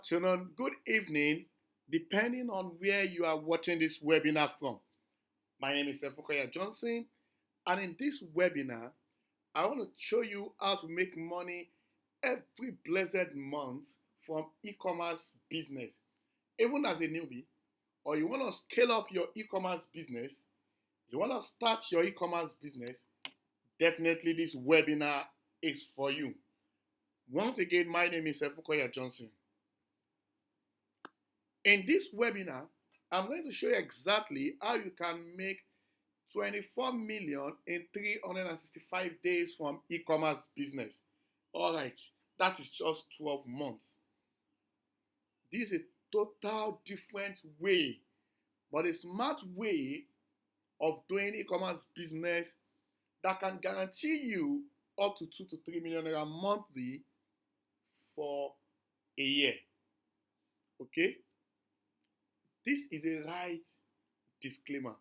Afternoon, good evening, depending on where you are watching this webinar from. My name is Efokoya Johnson, and in this webinar, I want to show you how to make money every blessed month from e-commerce business. Even as a newbie, or you want to scale up your e-commerce business, you want to start your e-commerce business, definitely this webinar is for you. Once again, my name is Efokoya Johnson. In this webinar, I'm going to show you exactly how you can make 24 million in 365 days from e-commerce business. All right, that is just 12 months. This is a total different way, but a smart way of doing e-commerce business that can guarantee you up to 2 to 3 million naira monthly for a year. Okay? This is a right disclaimer.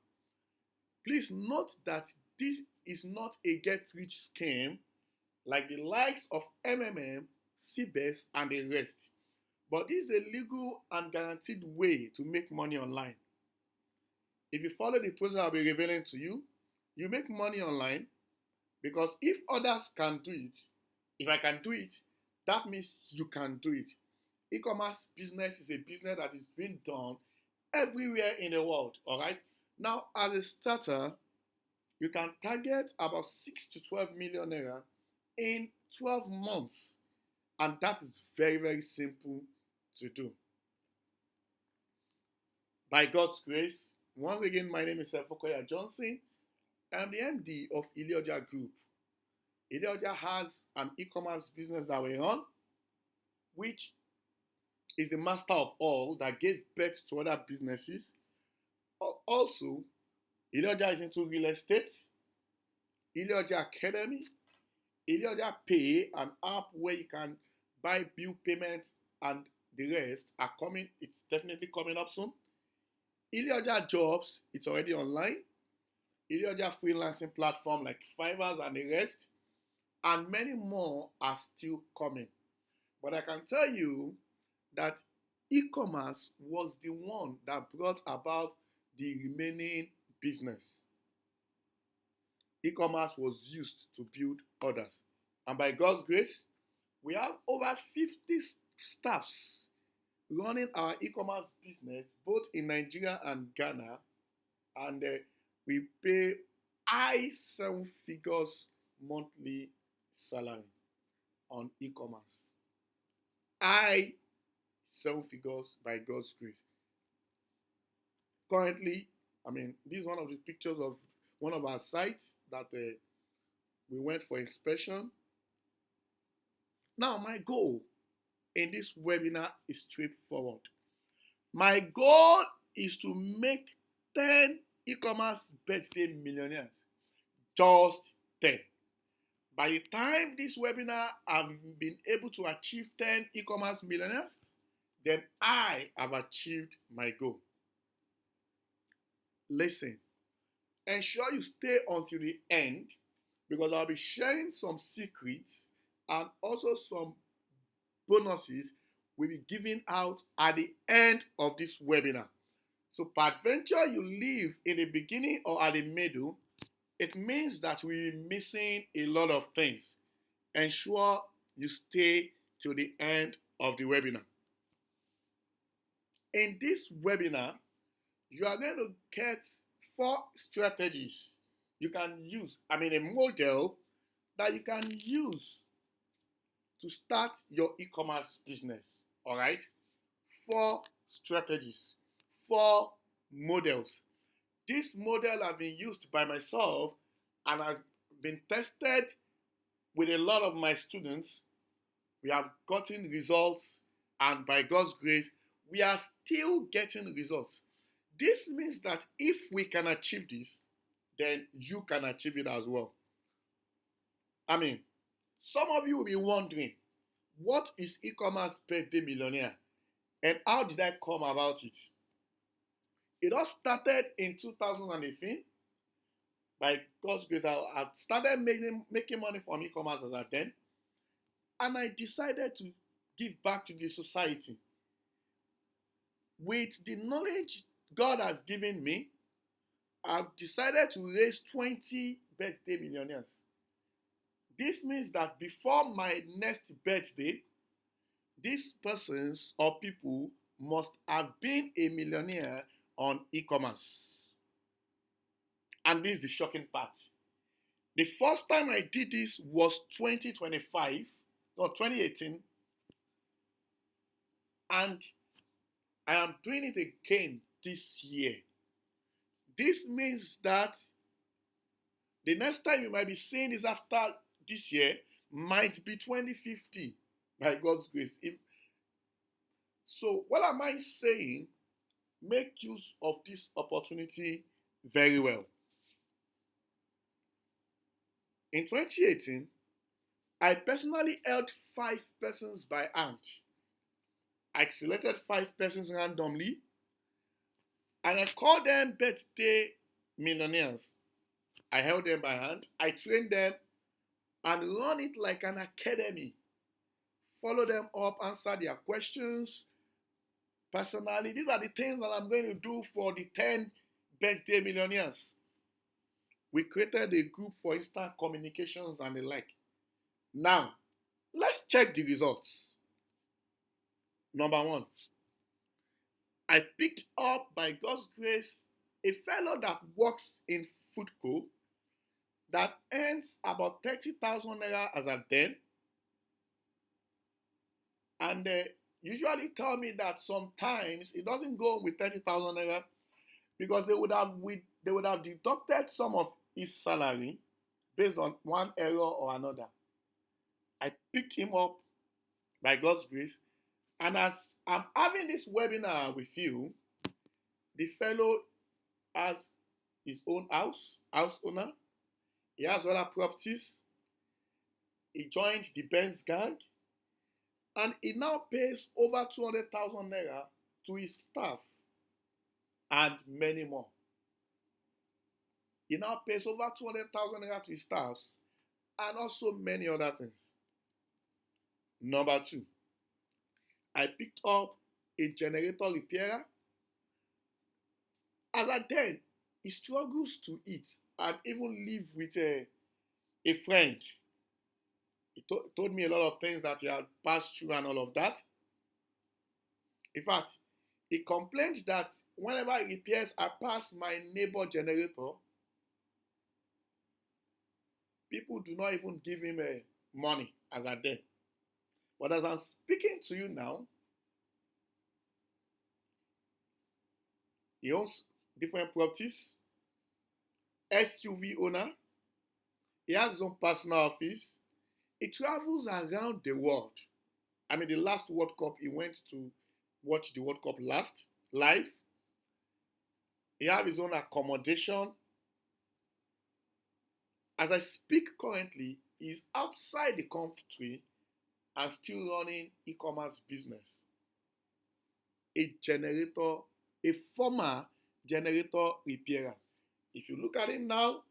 Please note that this is not a get-rich scheme like the likes of MMM, CBES, and the rest. But this is a legal and guaranteed way to make money online. If you follow the process I'll be revealing to you, you make money online because if others can do it, if I can do it, that means you can do it. E-commerce business is a business that is being done everywhere in the world, all right? Now, as a starter, you can target about 6 to 12 million naira in 12 months. And that is very, very simple to do. By God's grace, once again, my name is Efokoya Johnson. I'm the MD of Ilioja Group. Ilioja has an e-commerce business that we run, which is the master of all that gave birth to other businesses. Also, Ilioja is into real estate, Ilioja Academy, Ilioja Pay, an app where you can buy bill payments and the rest are coming. It's definitely coming up soon. Ilioja Jobs, it's already online. Ilioja freelancing platform like Fiverr and the rest, and many more are still coming. But I can tell you that e-commerce was the one that brought about the remaining business. E-commerce was used to build others. And by God's grace, we have over 50 staffs running our e-commerce business both in Nigeria and Ghana. And we pay high 7 figures monthly salary on e-commerce. High 7 figures by God's grace. Currently, this is one of the pictures of one of our sites that we went for inspection. Now, my goal in this webinar is straightforward. My goal is to make 10 e-commerce birthday millionaires. Just 10. By the time this webinar I've been able to achieve 10 e-commerce millionaires, then I have achieved my goal. Listen, ensure you stay until the end because I'll be sharing some secrets and also some bonuses we'll be giving out at the end of this webinar. So, peradventure you leave in the beginning or at the middle, it means that we're missing a lot of things. Ensure you stay till the end of the webinar. In this webinar, you are going to get 4 strategies you can use. A model that you can use to start your e-commerce business. All right? 4 strategies, 4 models. This model has been used by myself and has been tested with a lot of my students. We have gotten results, and by God's grace, we are still getting results. This means that if we can achieve this, then you can achieve it as well. Some of you will be wondering, what is e-commerce birthday millionaire and how did I come about it? It all started in 2018. By God's grace, I started making money from e-commerce as at then, and I decided to give back to the society. With the knowledge God has given me, I've decided to raise 20 birthday millionaires. This means that before my next birthday, these persons or people must have been a millionaire on e-commerce. And this is the shocking part. The first time I did this was 2025 or 2018, and I am doing it again this year. This means that the next time you might be seeing this after this year might be 2050 by God's grace. So, what am I saying? Make use of this opportunity very well. In 2018, I personally held 5 persons by hand. I selected 5 persons randomly and I called them birthday millionaires. I held them by hand, I trained them and run it like an academy. Follow them up, answer their questions personally. These are the things that I'm going to do for the 10 birthday millionaires. We created a group for instant communications and the like. Now, let's check the results. Number 1, I picked up by God's grace a fellow that works in Foodco that earns about 30,000 naira as at then, and they usually tell me that sometimes it doesn't go with 30,000 naira because they would have deducted some of his salary based on one error or another. I picked him up by God's grace, and as I'm having this webinar with you, the fellow has his own house owner. He has other properties. He joined the Benz gang, and he now pays over 200,000 naira to his staff and many more. He now pays over 200,000 naira to his staffs and also many other things. Number 2, I picked up a generator repairer. As at then, he struggles to eat and even live with a friend. He told me a lot of things that he had passed through and all of that. In fact, he complained that whenever he repairs, I pass my neighbor generator, people do not even give him money as at then. But as I'm speaking to you now, he owns different properties, SUV owner, he has his own personal office, he travels around the world. I mean, the last World Cup, he went to watch the World Cup live. He has his own accommodation. As I speak currently, he's outside the country and still running e-commerce business. A former generator repairer. If you look at him now,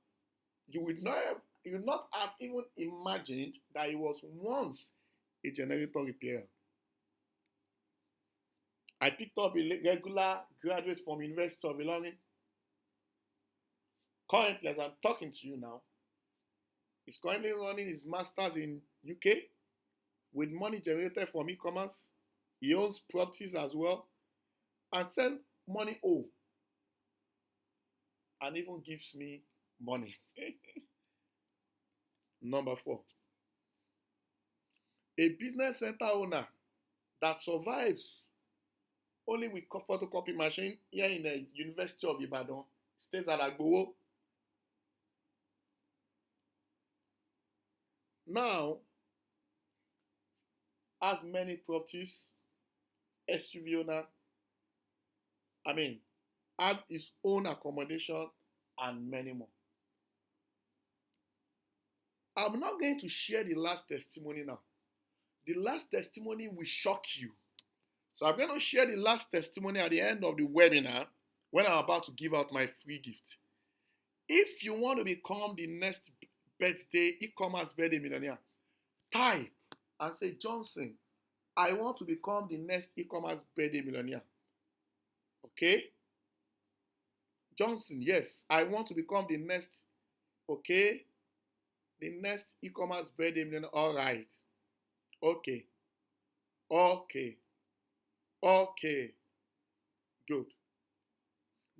you would not have even imagined that he was once a generator repairer. I picked up a regular graduate from University of Ilorin. Currently, as I'm talking to you now, he's currently running his master's in UK with money generated from e-commerce. He owns properties as well and sends money home and even gives me money. Number 4, a business center owner that survives only with photocopy machine here in the University of Ibadan, stays at Agbowo. Now, has many properties, SUV owner, have his own accommodation and many more. I'm not going to share the last testimony now. The last testimony will shock you. So I'm going to share the last testimony at the end of the webinar when I'm about to give out my free gift. If you want to become the next birthday e-commerce birthday millionaire, type and say, Johnson, I want to become the next e-commerce birthday millionaire. Okay? Johnson, yes, I want to become the next, okay? The next e-commerce birthday millionaire. All right. Okay. Okay. Okay. Good.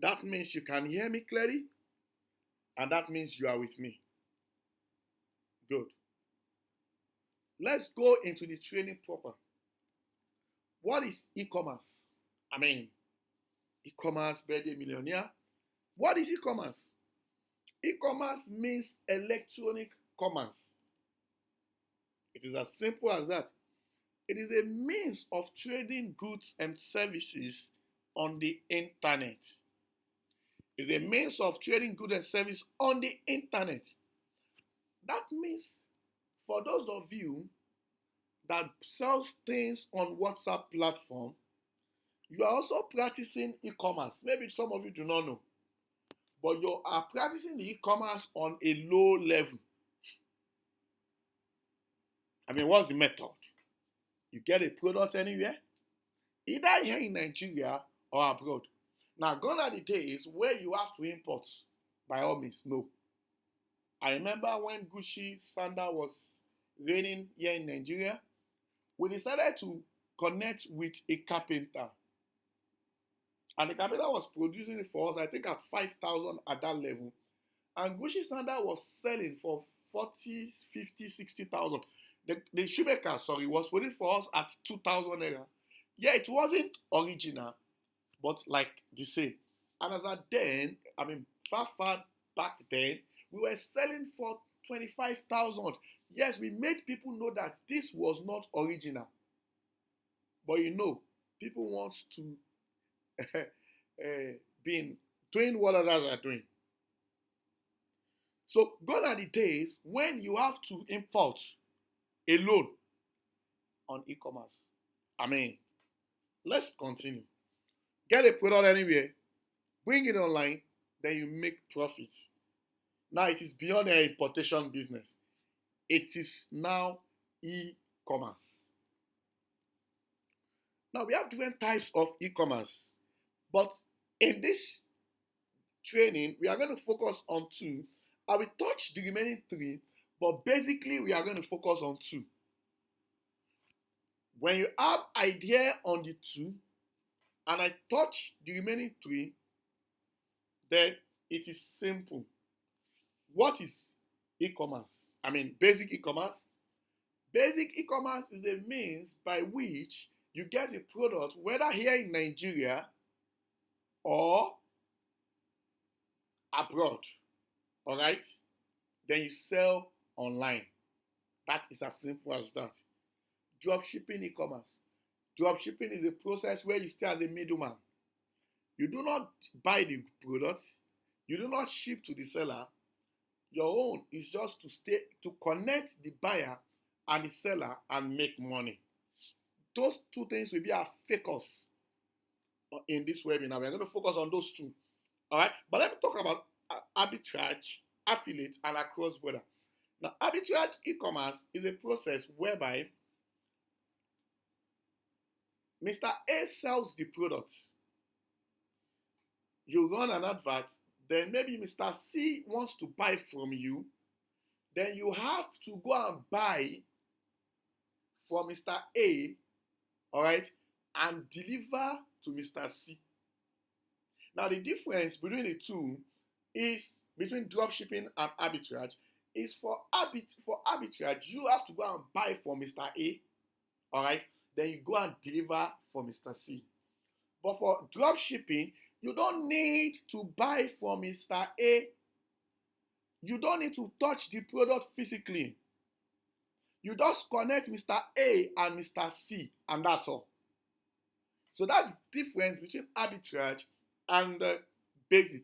That means you can hear me clearly, and that means you are with me. Good. Let's go into the training proper. What is e-commerce? I mean, e-commerce birthday millionaire. What is e-commerce? E-commerce means electronic commerce. It is as simple as that. It is a means of trading goods and services on the internet. It's a means of trading goods and services on the internet. That means for those of you that sells things on WhatsApp platform, you are also practicing e-commerce. Maybe some of you do not know, but you are practicing the e-commerce on a low level. I mean, what's the method? You get a product anywhere, either here in Nigeria or abroad. Now, gone are the days where you have to import, by all means, no. I remember when Gucci sandal was reigning here in Nigeria, we decided to connect with a carpenter. And the carpenter was producing it for us, I think at 5,000 at that level. And Gucci sandal was selling for 40, 50, 60,000. The shoemaker, was putting for us at 2,000 naira. Yeah, it wasn't original, but like the same. And as at then, I mean, far back then, we were selling for 25,000. Yes, we made people know that this was not original. But you know, people want to be doing what others are doing. So gone are the days when you have to import alone on e-commerce. I mean, let's continue. Get a product anywhere, bring it online, then you make profit. Now it is beyond a importation business. It is now e-commerce. Now we have different types of e-commerce, but in this training, we are going to focus on two. I will touch the remaining three, but basically we are going to focus on two. When you have idea on the two, and I touch the remaining three, then it is simple. What is e-commerce? I mean, basic e-commerce. Basic e-commerce is a means by which you get a product, whether here in Nigeria or abroad. All right? Then you sell online. That is as simple as that. Dropshipping e-commerce. Dropshipping is a process where you stay as a middleman. You do not buy the products. You do not ship to the seller. Your own is just to connect the buyer and the seller and make money. Those two things will be our focus in this webinar. We're going to focus on those two. All right? But let me talk about arbitrage, affiliate, and cross border. Now, arbitrage e-commerce is a process whereby Mr. A sells the product. You run an advert, then maybe Mr. C wants to buy from you. Then you have to go and buy from Mr. A, all right, and deliver to Mr. C. Now, the difference between the two is between dropshipping and arbitrage is for arbitrage, you have to go and buy from Mr. A, all right, then you go and deliver for Mr. C. But for dropshipping, you don't need to buy from Mr. A. You don't need to touch the product physically. You just connect Mr. A and Mr. C, and that's all. So that's the difference between arbitrage and basic.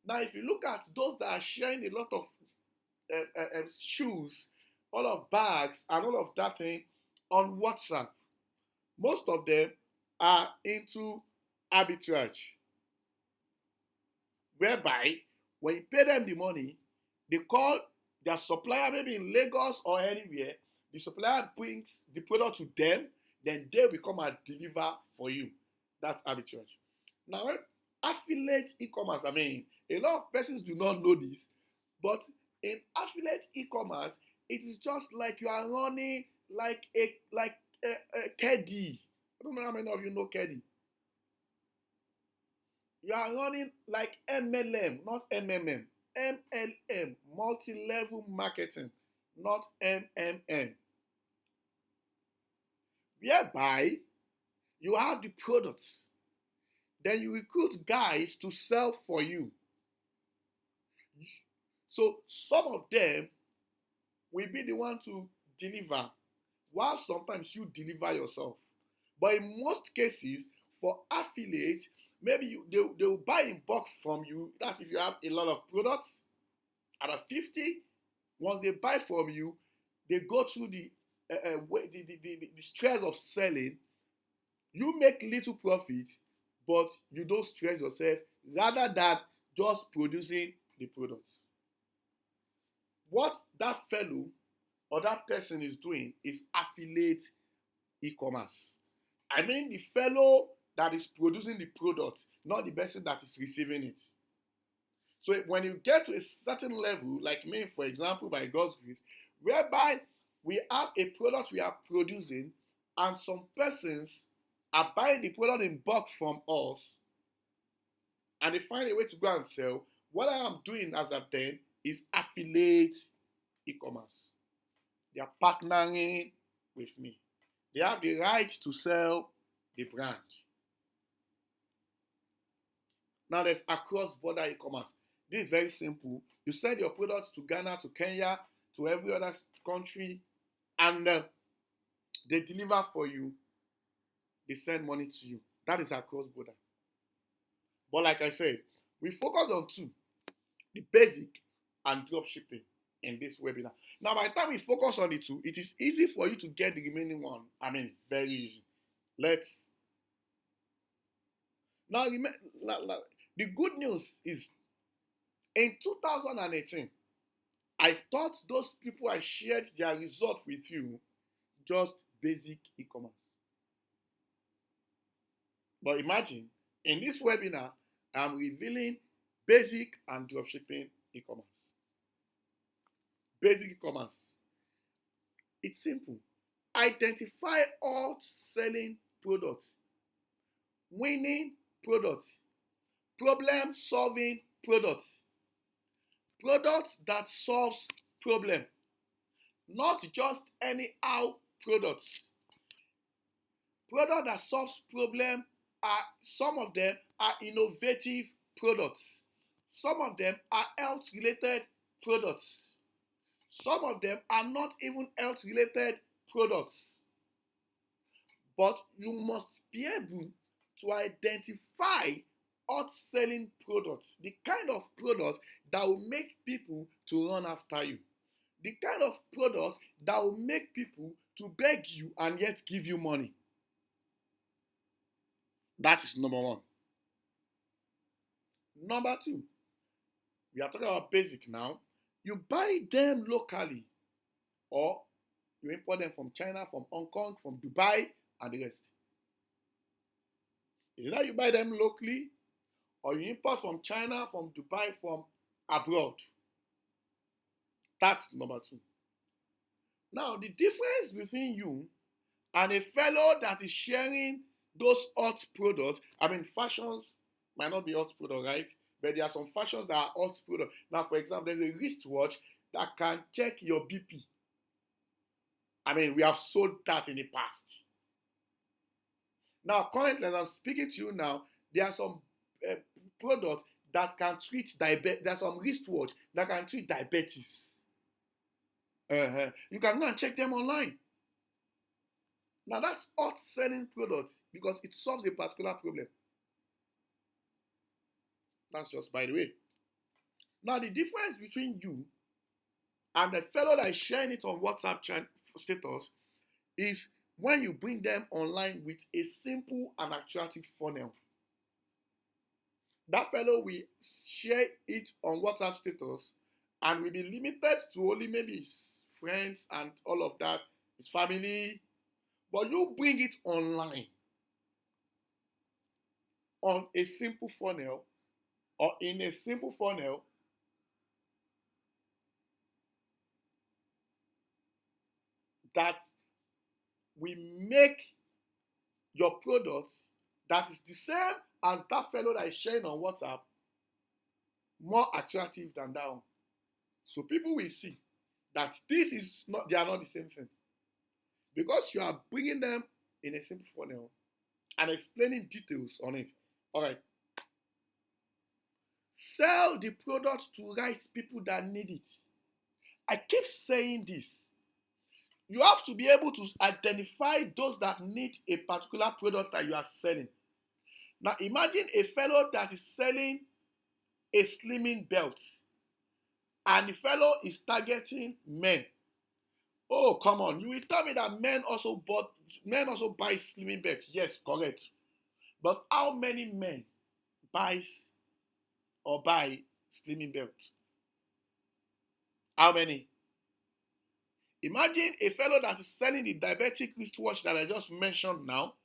Now, if you look at those that are sharing a lot of shoes, all of bags, and all of that thing on WhatsApp, most of them are into arbitrage, whereby when you pay them the money, they call their supplier, maybe in Lagos or anywhere. The supplier brings the product to them, then they will come and deliver for you. That's arbitrage. Now, affiliate e-commerce, I mean, a lot of persons do not know this, but in affiliate e-commerce, it is just like you are running like a Keddy. I don't know how many of you know Keddy. You are running like MLM, not MMM. MLM, multi-level marketing, not MMM. Whereby you have the products, then you recruit guys to sell for you. So some of them will be the one to deliver, while sometimes you deliver yourself. But in most cases, for affiliate, maybe they will buy in bulk from you. That's if you have a lot of products, about 50. Once they buy from you, they go through the stress of selling. You make little profit, but you don't stress yourself rather than just producing the products. What that fellow or that person is doing is affiliate e-commerce. I mean the fellow that is producing the product, not the person that is receiving it. So when you get to a certain level, like me, for example, by God's grace, whereby we have a product we are producing and some persons are buying the product in bulk from us and they find a way to go and sell, what I am doing as of then is affiliate e-commerce. They are partnering with me. They have the right to sell the brand. Now there's across border e-commerce. This is very simple. You send your products to Ghana, to Kenya, to every other country, and they deliver for you. They send money to you. That is across border. But like I said, we focus on two, the basic and dropshipping in this webinar. Now, by the time we focus on the two, it is easy for you to get the remaining one. I mean, very easy. Let's now the good news is in 2018, I thought those people I shared their result with you just basic e-commerce. But imagine in this webinar, I'm revealing basic and dropshipping e-commerce. Basic e-commerce. It's simple. Identify all selling products, winning products, problem solving products, products that solves problem, not just anyhow products. Products that solves problem are, some of them are innovative products. Some of them are health related products. Some of them are not even health related products. But you must be able to identify hot selling products, the kind of product that will make people to run after you, the kind of product that will make people to beg you and yet give you money. That is number one. Number two, we are talking about basic now. You buy them locally or you import them from China, from Hong Kong, from Dubai, and the rest. Either you buy them locally or you import from China, from Dubai, from abroad. That's number two. Now, the difference between you and a fellow that is sharing those hot products, I mean, fashions might not be hot product, right? But there are some fashions that are hot product. Now, for example, there's a wristwatch that can check your BP. I mean, we have sold that in the past. Now, currently, as I'm speaking to you now, there are some products that can treat diabetes. There are some wristwatch that can treat diabetes. You can go and check them online. Now, that's hot selling product because it solves a particular problem. That's just by the way. Now, the difference between you and the fellow that is sharing it on WhatsApp status is when you bring them online with a simple and attractive funnel. That fellow will share it on WhatsApp status and will be limited to only maybe his friends and all of that, his family. But you bring it online. on a simple funnel or in a simple funnel that we make your products that is the same as that fellow that is sharing on WhatsApp more attractive than that one. So people will see that this is not, they are not the same thing. Because you are bringing them in a simple funnel and explaining details on it. All right. Sell the product to right people that need it. I keep saying this. You have to be able to identify those that need a particular product that you are selling. Now imagine a fellow that is selling a slimming belt and the fellow is targeting men. Oh, come on. You will tell me that men also buy slimming belts. Yes, correct. But how many men buy slimming belts? How many? Imagine a fellow that is selling the diabetic wristwatch that I just mentioned now,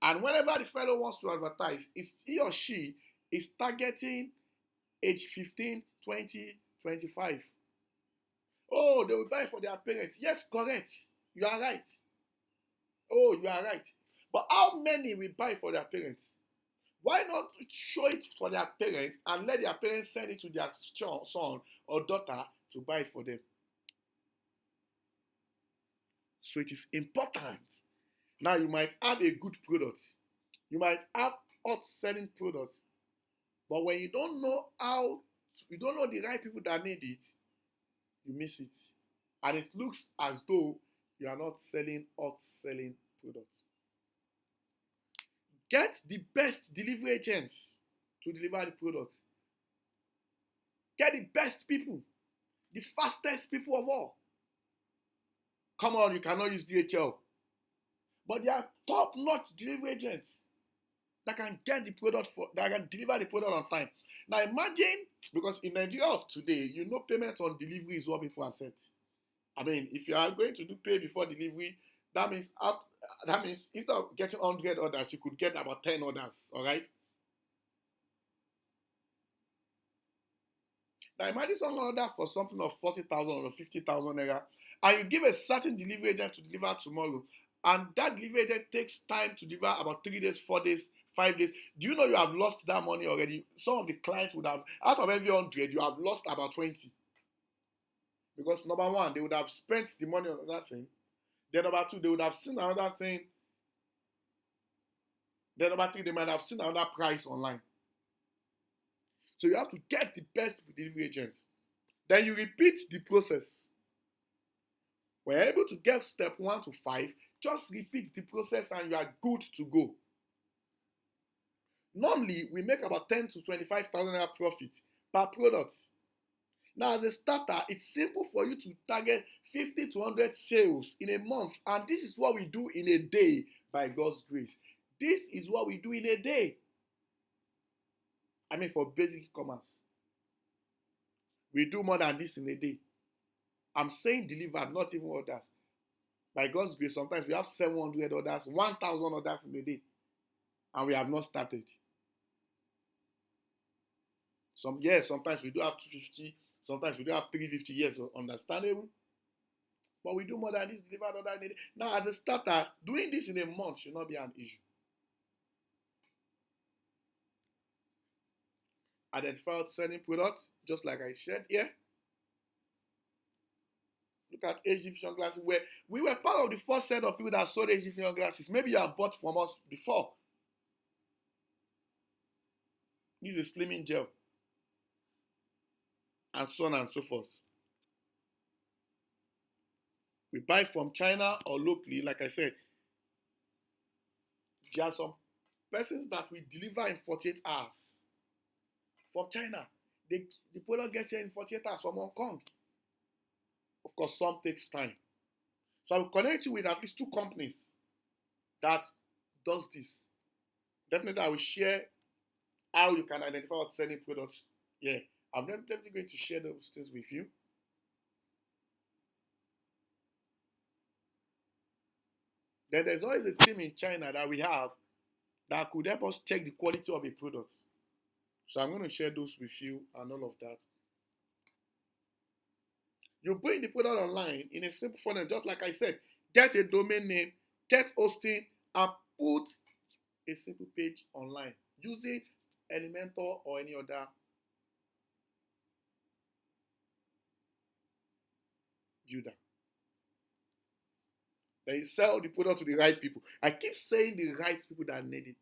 and whenever the fellow wants to advertise, he or she is targeting age 15, 20, 25. Oh, they will buy for their parents. Yes, correct. You are right. Oh, you are right. But how many will buy for their parents? Why not show it for their parents and let their parents send it to their son or daughter to buy for them? So it is important. Now you might have a good product. You might have hot selling products. But when you don't know the right people that need it, you miss it. And it looks as though you are not selling hot selling products. Get the best delivery agents to deliver the product. Get the best people, the fastest people of all. Come on, you cannot use DHL. But there are top-notch delivery agents that can get the product that can deliver the product on time. Now imagine, because in Nigeria of today, payment on delivery is what people accept. I mean, if you are going to do pay before delivery, that means instead of getting 100 orders, you could get about 10 orders, all right? Now imagine someone order for something of 40,000 or 50,000 naira, and you give a certain delivery agent to deliver tomorrow, and that delivery agent takes time to deliver about 3 days, 4 days, 5 days. Do you know you have lost that money already? Some of the clients would have, out of every 100, you have lost about 20. Because number one, they would have spent the money on another thing. Then number two, they would have seen another thing. Then number three, they might have seen another price online. So you have to get the best delivery agents. Then you repeat the process. When you're able to get step 1 to 5, just repeat the process and you are good to go. Normally, we make about 10 to 25,000 naira profit per product. Now, as a starter, it's simple for you to target 50 to 100 sales in a month. And this is what we do in a day by God's grace. This is what we do in a day. I mean, for basic commerce. We do more than this in a day. I'm saying delivered, not even orders. By God's grace, sometimes we have 700 orders, 1,000 orders in a day. And we have not started. Sometimes we do have 250, sometimes we do have 350, yes, understandable. But we do more than this delivered order in a day. Now, as a starter, doing this in a month should not be an issue. Identify selling products, just like I shared here. Look at HD Vision glasses, where we were part of the first set of people that sold HD Vision glasses. Maybe you have bought from us before. This is a slimming gel. And so on and so forth. We buy from China or locally, like I said. There are some persons that we deliver in 48 hours. From China. The product gets here in 48 hours from Hong Kong. Of course, some takes time. So I will connect you with at least 2 companies that does this. Definitely, I will share how you can identify what selling products. Yeah, I'm definitely going to share those things with you. Then there's always a team in China that we have that could help us check the quality of a product. So I'm going to share those with you and all of that. You bring the product online in a simple funnel, just like I said. Get a domain name, get hosting, and put a simple page online using Elementor or any other builder. Then you sell the product to the right people. I keep saying the right people that need it.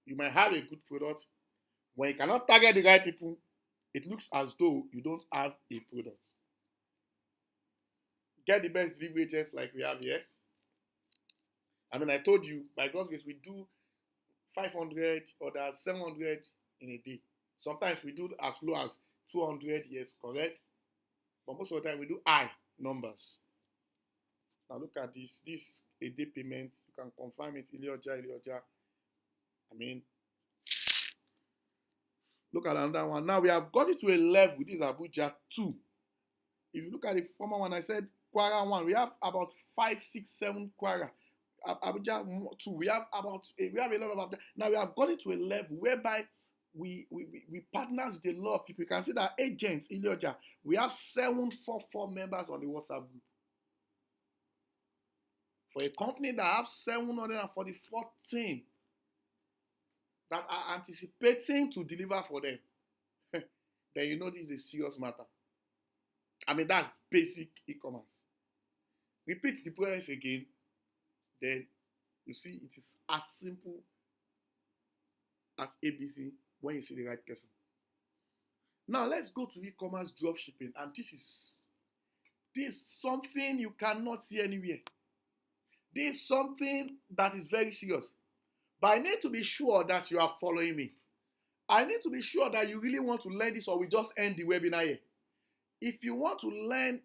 You might have a good product. When you cannot target the right people, it looks as though you don't have a product. Get the best delivery agents like we have here. I mean, I told you, by God's grace, we do 500 or 700 in a day. Sometimes we do as low as 200, yes, correct? But most of the time, we do high numbers. Now look at this. This a day payment. You can confirm it. Ilioja. I mean, look at another one. Now we have got it to a level. This is Abuja 2. If you look at the former one, I said Kwara 1. We have about 5, 6, 7 Kwara. Abuja 2. We have a lot of Abuja. Now we have got it to a level whereby we partner with a lot of people. You can see that agents, Ilioja, we have 744 members on the WhatsApp group. For a company that have 744 team that are anticipating to deliver for them, then you know this is a serious matter. I mean, that's basic e-commerce. Repeat the process again, then you see it is as simple as ABC when you see the right person. Now let's go to e-commerce dropshipping, and this is something you cannot see anywhere. This is something that is very serious. But I need to be sure that you are following me. I need to be sure that you really want to learn this, or we just end the webinar here. If you want to learn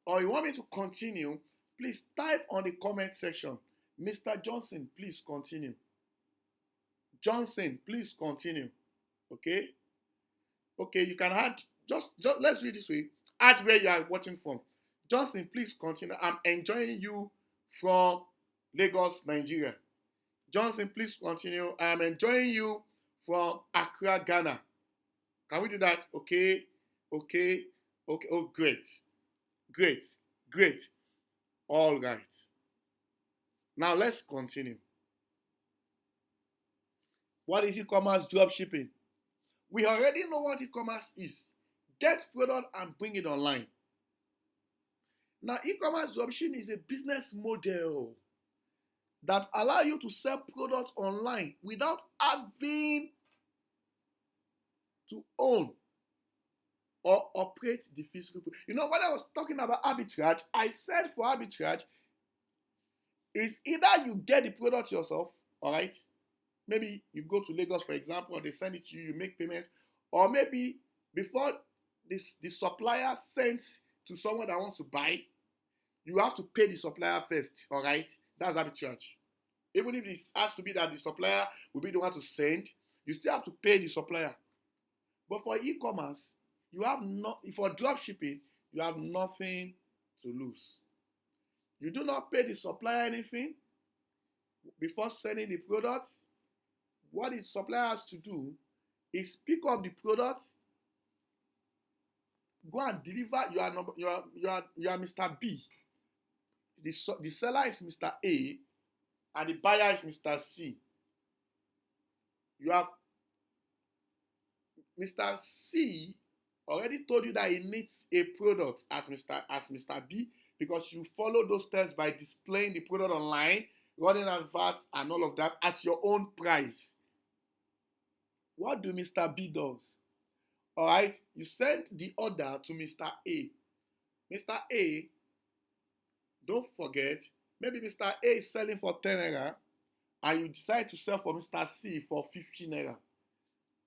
or you want me to continue, please type on the comment section, Mr. Johnson, please continue. Johnson, please continue. Okay? Okay, you can add, just let's do it this way. Add where you are watching from. Johnson, please continue. I'm enjoying you from Lagos, Nigeria. Johnson, please continue. I am enjoying you from Accra, Ghana. Can we do that? Okay. Oh, great. All right. Now let's continue. What is e-commerce dropshipping? We already know what e-commerce is. Get product and bring it online. Now, e-commerce dropshipping is a business model that allow you to sell products online without having to own or operate the physical. You know, when I was talking about arbitrage, I said for arbitrage, is either you get the product yourself, all right? Maybe you go to Lagos, for example, or they send it to you, you make payments, or maybe before the supplier sends to someone that wants to buy, you have to pay the supplier first, all right? That's arbitrage. Even if it has to be that the supplier will be the one to send, you still have to pay the supplier. But for e-commerce, for dropshipping, you have nothing to lose. You do not pay the supplier anything before sending the product. What the supplier has to do is pick up the product, go and deliver. You are Mr. B. The seller is Mr. A, and the buyer is Mr. C. You have Mr. C already told you that he needs a product as Mr. B, because you follow those steps by displaying the product online, running adverts and all of that at your own price. What do Mr. B does? All right, you send the order to Mr. A. Mr. A, don't forget, maybe Mr. A is selling for 10 naira and you decide to sell for Mr. C for 50 naira.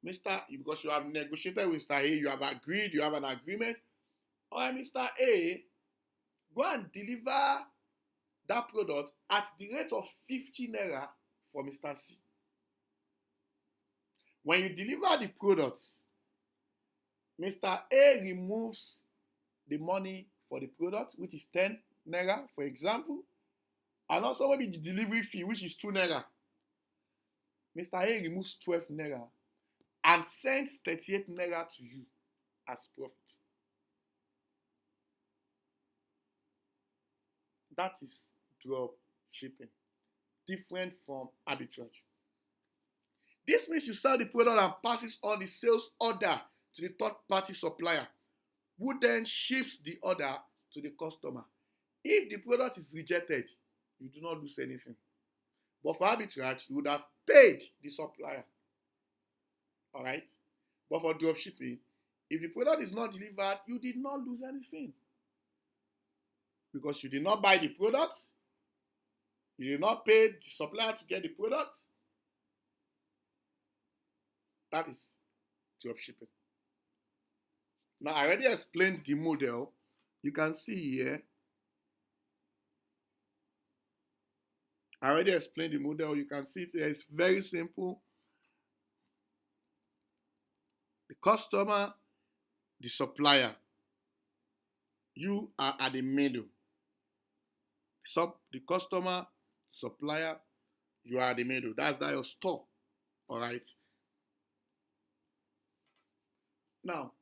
Because you have negotiated with Mr. A, you have agreed, you have an agreement. All right, Mr. A, go and deliver that product at the rate of 50 naira for Mr. C. When you deliver the products, Mr. A removes the money for the product, which is 10 naira, for example, and also maybe the delivery fee, which is 2 naira. Mr. A removes 12 naira and sends 38 naira to you as profit. That is drop shipping, different from arbitrage. This means you sell the product and passes on the sales order to the third-party supplier, who then ships the order to the customer. If the product is rejected, you do not lose anything. But for arbitrage, you would have paid the supplier. Alright? But for dropshipping, if the product is not delivered, you did not lose anything. Because you did not buy the product, you did not pay the supplier to get the product. That is dropshipping. Now, I already explained the model. You can see here. I already explained the model. You can see it here. It's very simple. The customer, the supplier. You are at the middle. The customer, supplier, you are at the middle. That's your store. All right. Now,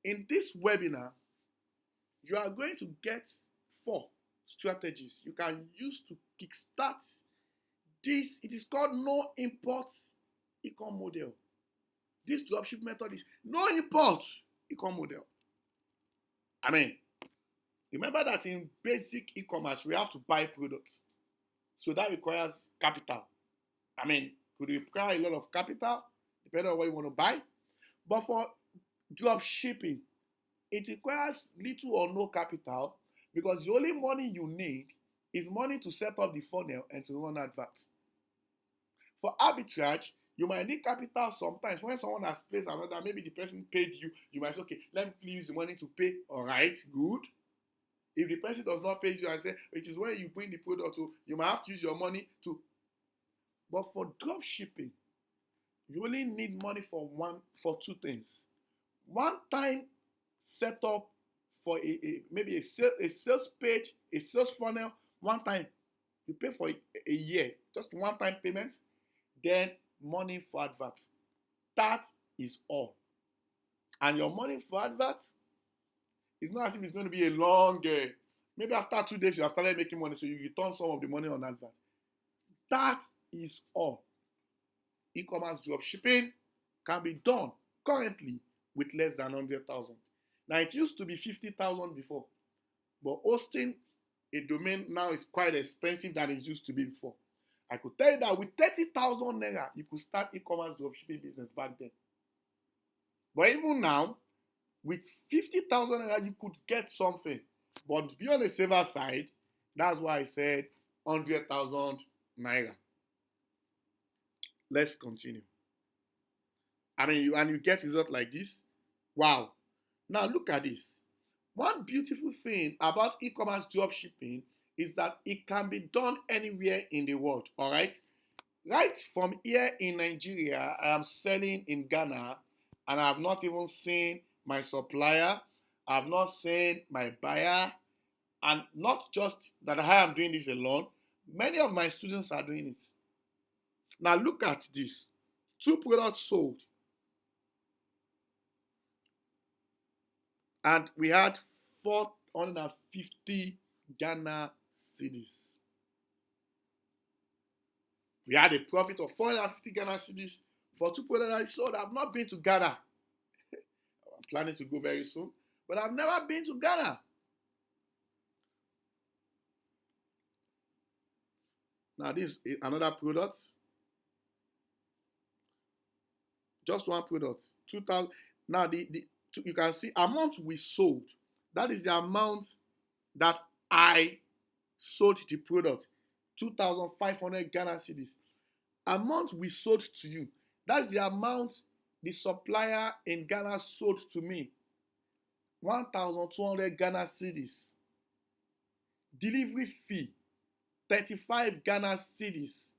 in this webinar, you are going to get 4 strategies you can use to kickstart this. It is called no import ecom model. This dropship method is no import ecom model. I mean, remember that in basic e-commerce, we have to buy products. So that requires capital. I mean, could require a lot of capital, depending on what you want to buy. But for drop shipping, it requires little or no capital, because the only money you need is money to set up the funnel and to run adverts. For arbitrage, you might need capital sometimes. When someone has placed an order, maybe the person paid you, you might say, okay, let me use the money to pay. All right, good. If the person does not pay you and say, which is when you bring the product to, you might have to use your money to. But for drop shipping, you only need money for 2 things. One time setup for maybe a sales page, a sales funnel. One time you pay for a year, just one time payment. Then money for adverts. That is all. And your money for adverts, it's not as if it's going to be a long maybe after 2 days you have started making money, so you return some of the money on advert. That is all. E-commerce drop shipping can be done currently with less than 100,000. Now, it used to be 50,000 before, but hosting a domain now is quite expensive than it used to be before. I could tell you that with 30,000 naira, you could start e-commerce dropshipping business back then. But even now, with 50,000 naira, you could get something. But to be on the safer side, that's why I said 100,000 naira. Let's continue. I mean, you get results like this. Wow. Now look at this. One beautiful thing about e-commerce dropshipping is that it can be done anywhere in the world. All right. Right from here in Nigeria, I am selling in Ghana, and I have not even seen my supplier. I have not seen my buyer. And not just that I am doing this alone. Many of my students are doing it. Now look at this. 2 products sold. And we had 450 Ghana cedis. We had a profit of 450 Ghana cedis for 2 products I sold. I've not been to Ghana. I'm planning to go very soon, but I've never been to Ghana. Now this is another product. Just one product. 2,000. Now you can see amount we sold. That is the amount that I sold the product. 2,500 Ghana cedis. Amount we sold to you. That's the amount the supplier in Ghana sold to me. 1,200 Ghana cedis. Delivery fee, 35 Ghana cedis.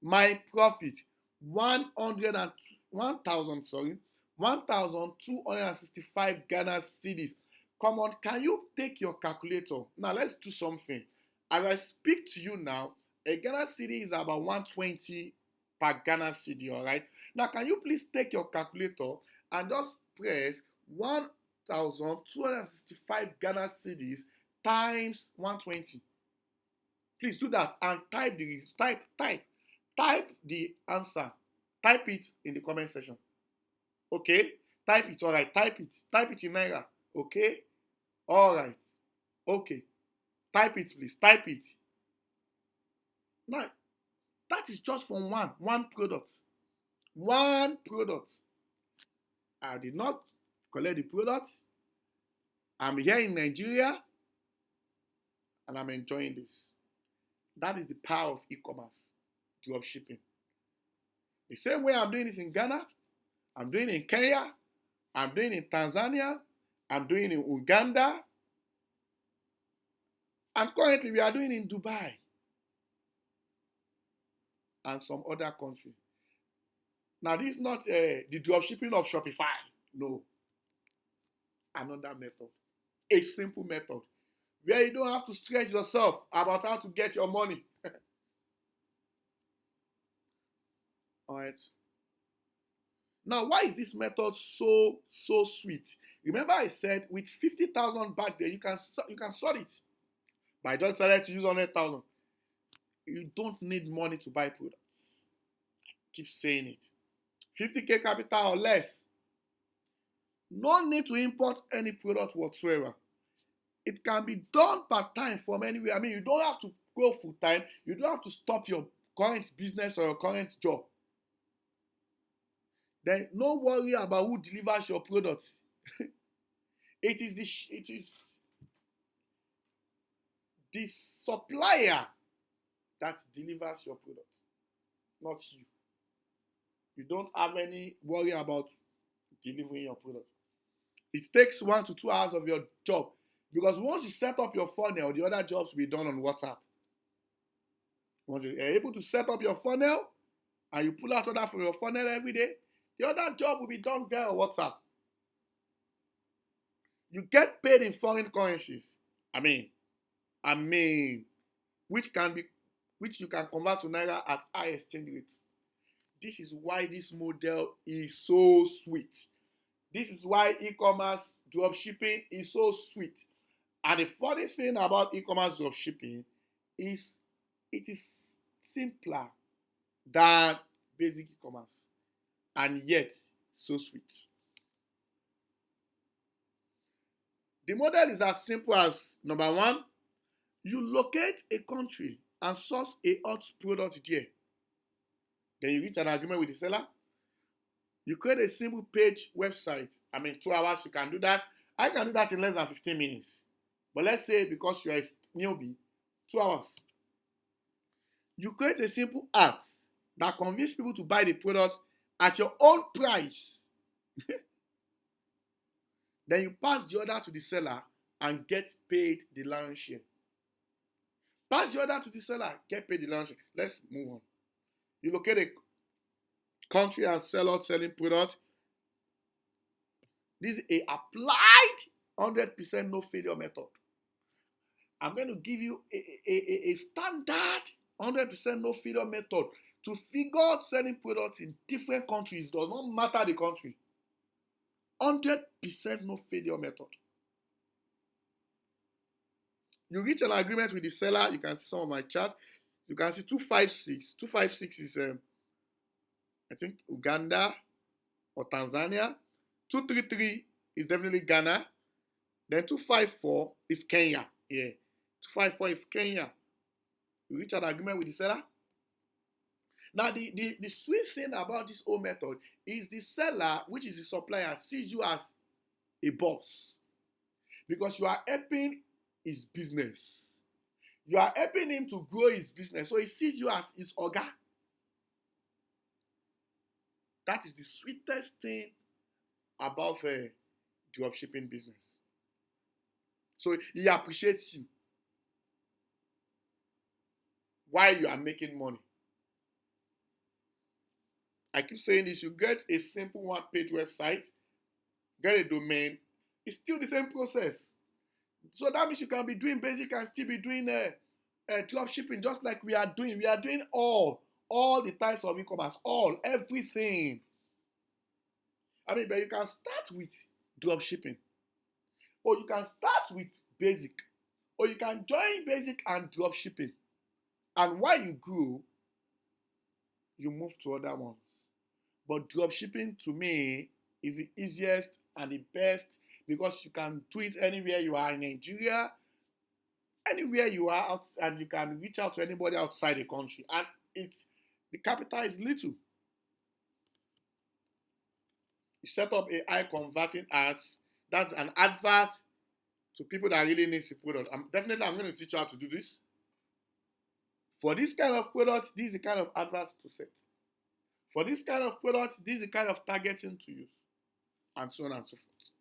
My profit, 1,265 Ghana cedis. Come on, can you take your calculator? Now let's do something. As I speak to you now, a Ghana cedi is about 120 per Ghana cedi, all right? Now, can you please take your calculator and just press 1,265 Ghana cedis times 120? Please do that and type the answer. Type it in the comment section. Okay? Type it, all right. Type it in Naira. Okay? All right. Okay. Type it, please. Type it. Now, that is just from one product. One product. I did not collect the product. I'm here in Nigeria and I'm enjoying this. That is the power of e-commerce, dropshipping. The same way I'm doing it in Ghana, I'm doing it in Kenya, I'm doing it in Tanzania, I'm doing it in Uganda, and currently we are doing it in Dubai and some other countries. Now, this is not the dropshipping of Shopify. No. Another method. A simple method where you don't have to stress yourself about how to get your money. All right. Now, why is this method so sweet? Remember I said with 50,000 back there, you can sort it. But I just decided to use 100,000. You don't need money to buy products. Keep saying it. 50K capital or less. No need to import any product whatsoever. It can be done part-time from anywhere. I mean, you don't have to go full-time. You don't have to stop your current business or your current job. Then no worry about who delivers your products. It is the supplier that delivers your product, not you. You don't have any worry about delivering your product. It takes 1 to 2 hours of your job, because once you set up your funnel, the other jobs will be done on WhatsApp. Once you're able to set up your funnel and you pull out order from your funnel every day, the other job will be done via WhatsApp. You get paid in foreign currencies. I mean, which you can convert to Naira at high exchange rates. This is why this model is so sweet. This is why e-commerce dropshipping is so sweet. And the funny thing about e-commerce dropshipping is it is simpler than basic e-commerce, and yet so sweet. The model is as simple as, number one, you locate a country and source a hot product there. Then you reach an agreement with the seller. You create a simple page website. 2 hours you can do that. I can do that in less than 15 minutes. But let's say because you are a newbie, 2 hours. You create a simple ad that convinces people to buy the product at your own price. Then you pass the order to the seller and get paid the lion's share. Pass the order to the seller, get paid the lion's share. Let's move on. You locate a country and sell out selling product. This is a applied 100% no failure method. I'm going to give you a standard 100% no failure method to figure out selling products in different countries. Does not matter the country. 100% no failure method. You reach an agreement with the seller. You can see some of my chart. You can see 256. 256 is, I think, Uganda or Tanzania. 233 is definitely Ghana. Then 254 is Kenya. Yeah. 254 is Kenya. You reach an agreement with the seller. Now, the sweet thing about this whole method is the seller, which is the supplier, sees you as a boss, because you are helping his business. You are helping him to grow his business. So he sees you as his oga. That is the sweetest thing about a dropshipping business. So he appreciates you while you are making money. I keep saying this, you get a simple one-page website, get a domain, it's still the same process. So that means you can be doing basic and still be doing dropshipping just like we are doing. We are doing all all the types of e-commerce, everything. I mean, but you can start with dropshipping, or you can start with basic, or you can join basic and dropshipping. And while you grow, you move to other ones. But dropshipping to me is the easiest and the best because you can do it anywhere you are in Nigeria, anywhere you are out, and you can reach out to anybody outside the country. And it's the capital is little. You set up a high converting ads. That's an advert to people that really need the product. I'm going to teach you how to do this. For this kind of product, this is the kind of adverts to set. For this kind of product, this is the kind of targeting to use, and so on and so forth.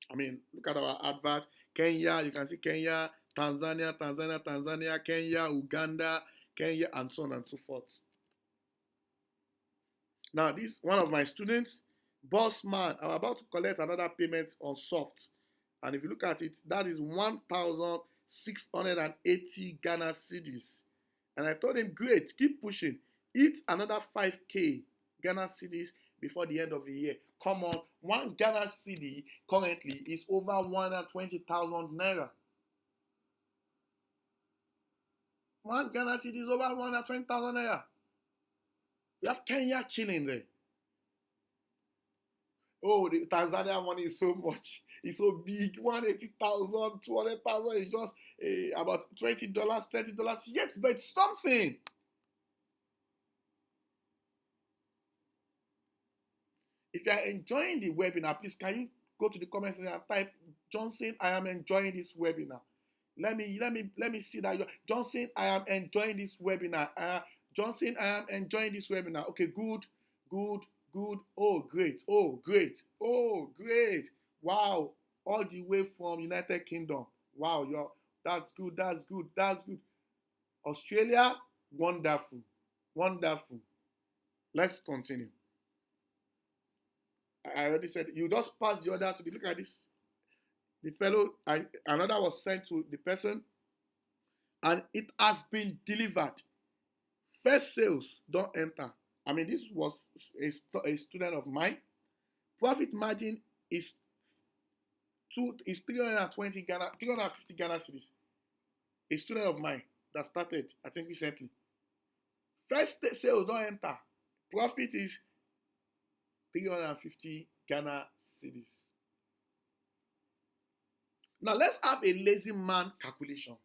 I mean, look at our advert. Kenya, you can see Kenya, Tanzania, Kenya, Uganda, Kenya, and so on and so forth. Now, this one of my students, Boss Man, I'm about to collect another payment on Soft. And if you look at it, that is 1,680 Ghana cedis. And I told him, great, keep pushing. Hit another 5K Ghana cedis before the end of the year. Come on, one Ghana cedi currently is over 120,000 naira. One Ghana cedi is over 120,000 naira. We have Kenya chilling there. Oh, the Tanzania money is so much. It's so big. 180,000, 200,000 is just about $20, $30. Yes, but it's something. If you are enjoying the webinar, please can you go to the comment section and type, Johnson, I am enjoying this webinar. Let me see that. Johnson, I am enjoying this webinar. Johnson, I am enjoying this webinar. Okay, good. Oh, great. Wow. All the way from United Kingdom. Wow, that's good. Australia, wonderful. Let's continue. I already said, you just pass the order to the, look at this. The fellow, another was sent to the person, and it has been delivered. First sales don't enter. I mean, this was a student of mine. Profit margin is 350 Ghana cedis. A student of mine that started, I think recently. First sales don't enter. Profit is 350 Ghana cedis. Now let's have a lazy man calculation.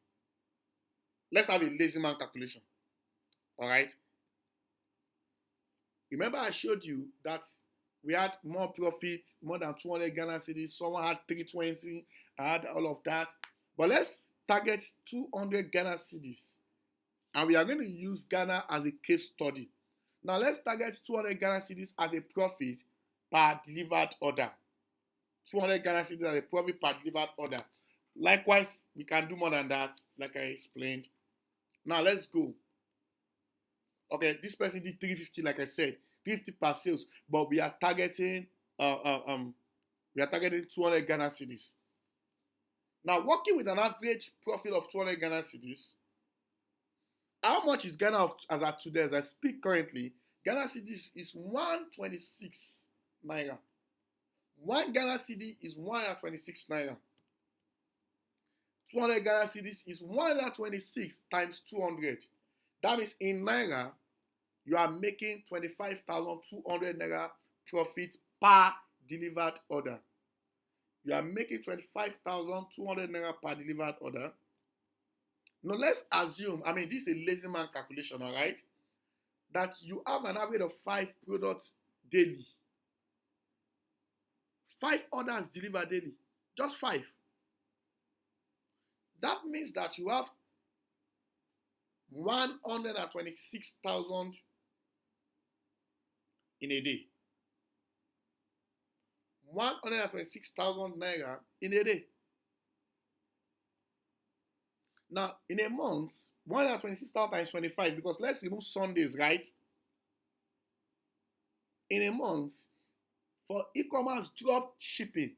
All right. Remember I showed you that we had more profit, more than 200 Ghana cedis. Someone had 320. I had all of that. But let's target 200 Ghana cedis. And we are going to use Ghana as a case study. Now let's target 200 Ghana cedis as a profit per delivered order. 200 Ghana cedis as a profit per delivered order. Likewise, we can do more than that, like I explained. Now let's go. Okay, this person did 350, like I said, 350 per sales, but we are targeting 200 Ghana cedis. Now, working with an average profit of 200 Ghana cedis, how much is Ghana as at today, as I speak currently? Ghana cedis is 126 naira. 1 Ghana cedi is 126 naira. 200 Ghana cedis is 126 times 200. That means in naira, you are making 25,200 naira profit per delivered order. You are making 25,200 naira per delivered order. Now let's assume, I mean, this is a lazy man calculation, all right, that you have an average of 5 products daily. 5 orders delivered daily. Just 5. That means that you have 126,000 in a day. 126,000 naira in a day. Now, in a month, 126,000 times 25, because let's remove Sundays, right? In a month, for e-commerce drop shipping,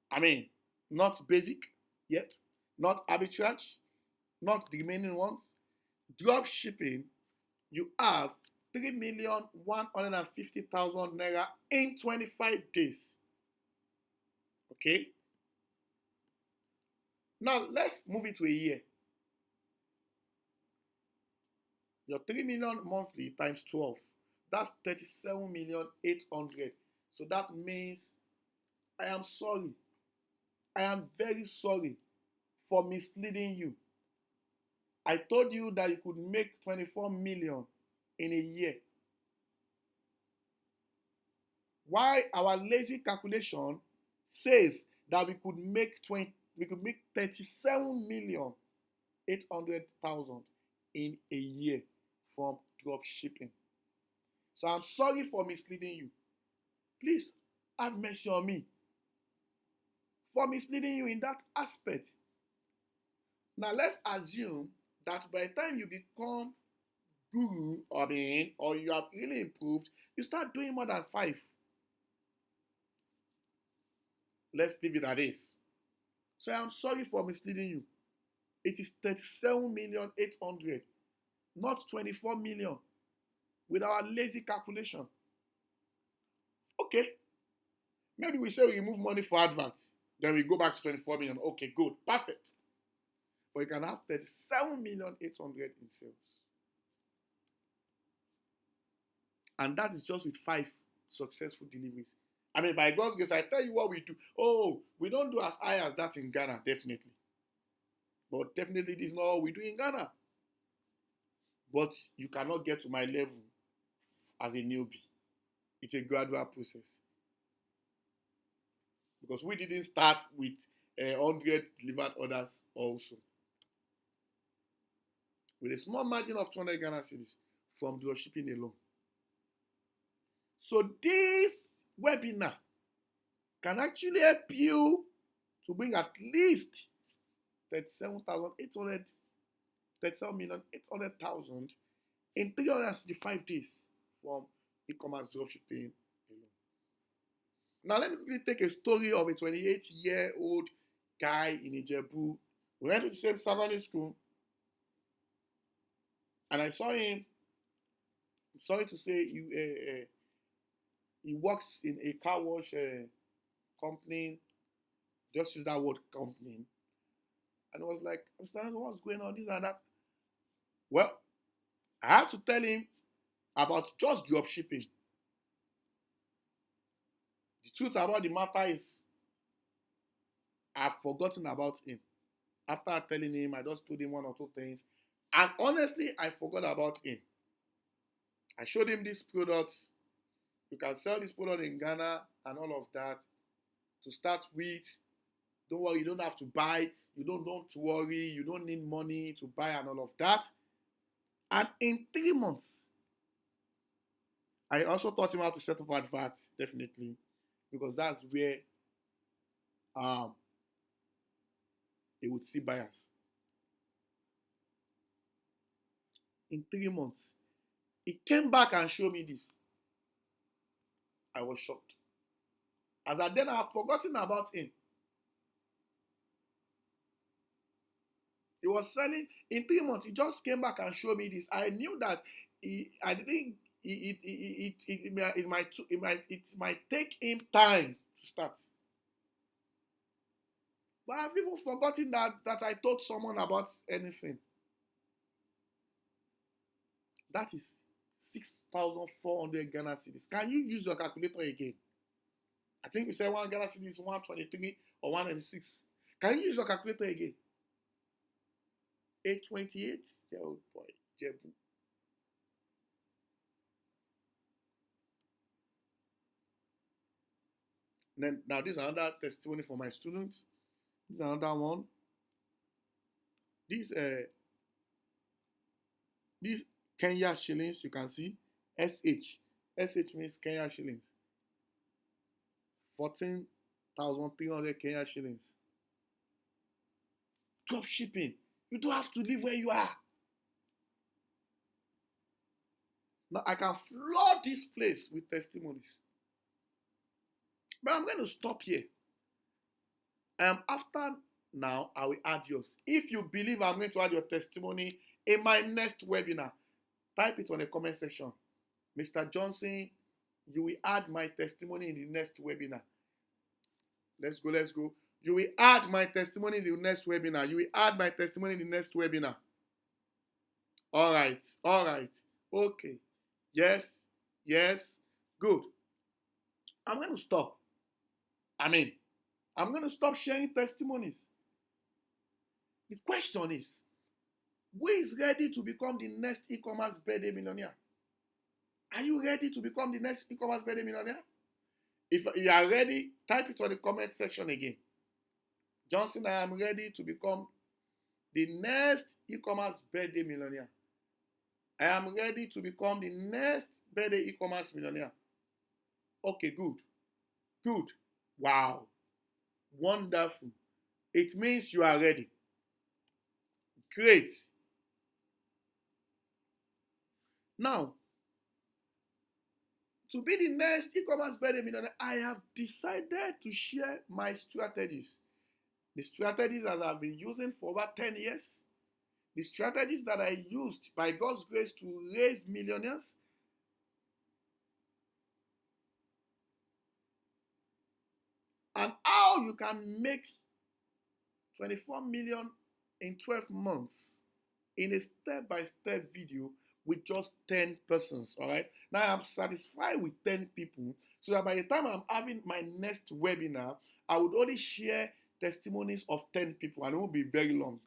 I mean, not basic yet, not arbitrage, not the remaining ones, drop shipping, you have 3,150,000 naira in 25 days. Okay? Now let's move it to a year. Your 3 million monthly times 12. That's 37,800,000. So that means I am sorry. I am very sorry for misleading you. I told you that you could make 24 million in a year. Why our lazy calculation says that we could make 37,800,000 in a year from drop shipping. So I'm sorry for misleading you. Please have mercy on me for misleading you in that aspect. Now let's assume that by the time you become guru, or you have really improved, you start doing more than 5. Let's leave it at this. So I'm sorry for misleading you. It is 37,800,000, not 24 million, with our lazy calculation. Okay. Maybe we say we remove money for adverts, then we go back to 24 million. Okay, good, perfect. But you can have 37,800,000 in sales. And that is just with 5 successful deliveries. I mean, by God's grace, I tell you what we do. Oh, we don't do as high as that in Ghana, definitely. But definitely this is not what we do in Ghana. But you cannot get to my level as a newbie. It's a gradual process. Because we didn't start with 100 delivered orders also. With a small margin of 200 Ghana cedis from dropshipping alone. So this webinar can actually help you to bring at least 37,800,000 in 365 days from e-commerce dropshipping alone. Now let me quickly take a story of a 28-year-old guy in Ijebu. We went to the same secondary school, and I saw him. I'm sorry to say, he works in a car wash company. Just use that word, company. And I was like, Mr. Anderson, what's going on? This and that. Well, I had to tell him about just drop shipping. The truth about the matter is, I've forgotten about him. After telling him, I just told him 1 or 2 things. And honestly, I forgot about him. I showed him this product. You can sell this product in Ghana and all of that. To start with, don't worry, you don't have to buy. Don't worry, you don't need money to buy and all of that. And in 3 months, I also taught him how to set up adverts, definitely, because that's where he would see buyers. In 3 months, he came back and showed me this. I was shocked. As I then have forgotten about him. He was selling in 3 months. He just came back and showed me this. I knew that it might take him time to start. But I've even forgotten that I told someone about anything. That is 6,400 Ghana cedis. Can you use your calculator again? I think you said 1 Ghana cedi is 123 or 196. Can you use your calculator again? A 28-year-old boy, Jebu. Now this is another testimony for my students. This is another one. These Kenya shillings, you can see SH. SH means Kenya shillings. 14,300 Kenya shillings. Drop shipping. You don't have to live where you are. Now I can flood this place with testimonies. But I'm going to stop here. After now, I will add yours. If you believe I'm going to add your testimony in my next webinar, type it on the comment section. Mr. Johnson, you will add my testimony in the next webinar. Let's go, let's go. You will add my testimony in the next webinar. You will add my testimony in the next webinar. All right, all right. Okay. Yes, yes. Good. I'm going to stop. I'm going to stop sharing testimonies. The question is, who is ready to become the next e-commerce birthday millionaire? Are you ready to become the next e-commerce birthday millionaire? If you are ready, type it on the comment section again. Johnson, I am ready to become the next e-commerce birthday millionaire. I am ready to become the next birthday e-commerce millionaire. Okay, good. Good. Wow. Wonderful. It means you are ready. Great. Now, to be the next e-commerce birthday millionaire, I have decided to share my strategies. The strategies that I've been using for over 10 years. The strategies that I used by God's grace to raise millionaires. And how you can make 24 million in 12 months in a step-by-step video with just 10 persons, all right? Now I'm satisfied with 10 people, so that by the time I'm having my next webinar, I would only share testimonies of 10 people, and it won't be very long.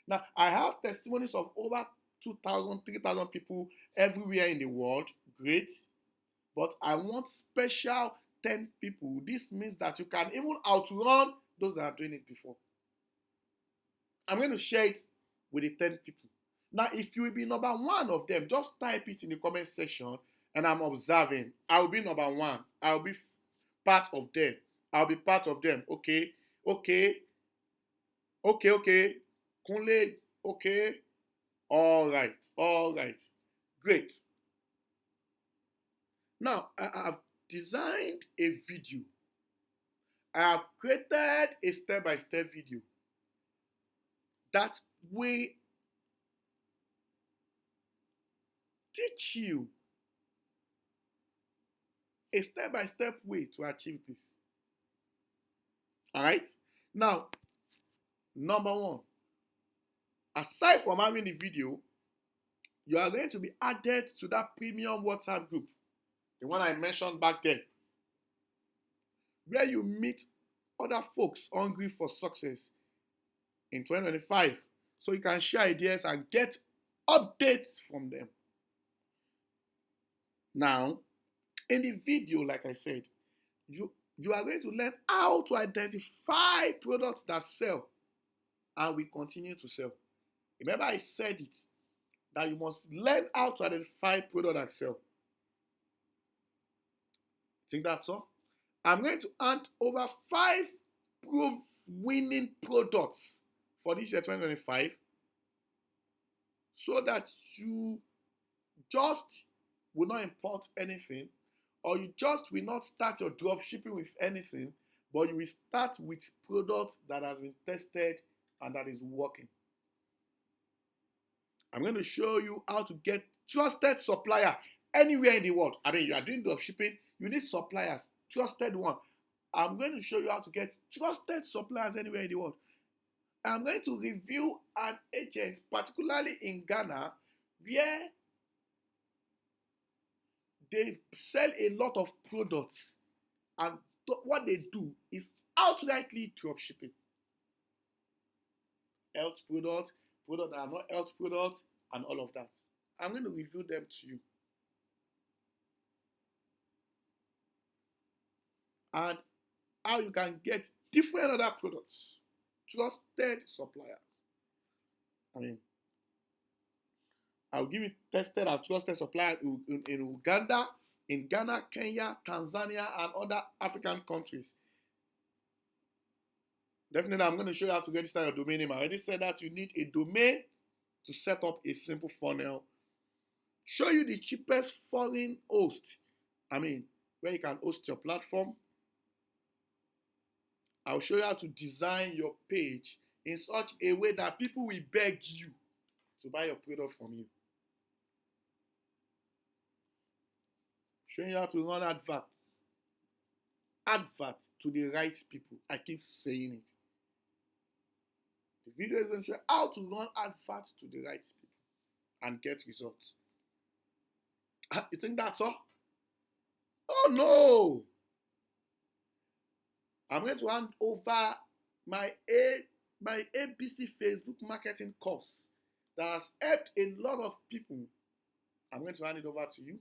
Now, I have testimonies of over 2,000, 3,000 people everywhere in the world. Great. But I want special 10 people. This means that you can even outrun those that are doing it before. I'm going to share it with the 10 people. Now, if you will be number one of them, just type it in the comment section, and I'm observing. I will be number one. I will be part of them. I'll be part of them. Okay. Kunle, okay. All right. Great. Now, I have designed a video. I have created a step-by-step video that will teach you a step-by-step way to achieve this. All right? Now, number one, aside from having the video, you are going to be added to that premium WhatsApp group, the one I mentioned back then, where you meet other folks hungry for success in 2025, so you can share ideas and get updates from them. Now, in the video, like I said, you are going to learn how to identify products that sell and will continue to sell. Remember I said it, that you must learn how to identify products that sell. Think that's all? I'm going to hand over 5 proof winning products for this year 2025, so that you just will not import anything, or you just will not start your drop shipping with anything, but you will start with products that has been tested and that is working. I'm going to show you how to get trusted supplier anywhere in the world. I mean, you are doing drop shipping, you need suppliers, trusted one. I'm going to show you how to get trusted suppliers anywhere in the world. I'm going to review an agent, particularly in Ghana, where they sell a lot of products, and what they do is outrightly drop shipping. Health products that are not health products, and all of that. I'm going to review them to you. And how you can get different other products, trusted suppliers. I mean, I'll give you tested and trusted suppliers in Uganda, in Ghana, Kenya, Tanzania, and other African countries. Definitely, I'm going to show you how to register your domain name. I already said that you need a domain to set up a simple funnel. Show you the cheapest foreign host. I mean, where you can host your platform. I'll show you how to design your page in such a way that people will beg you to buy your product from you. showing you how to run adverts. Adverts to the right people. I keep saying it. The video is going to show how to run adverts to the right people and get results. You think that's all? Oh no! I'm going to hand over my ABC Facebook marketing course that has helped a lot of people. I'm going to hand it over to you.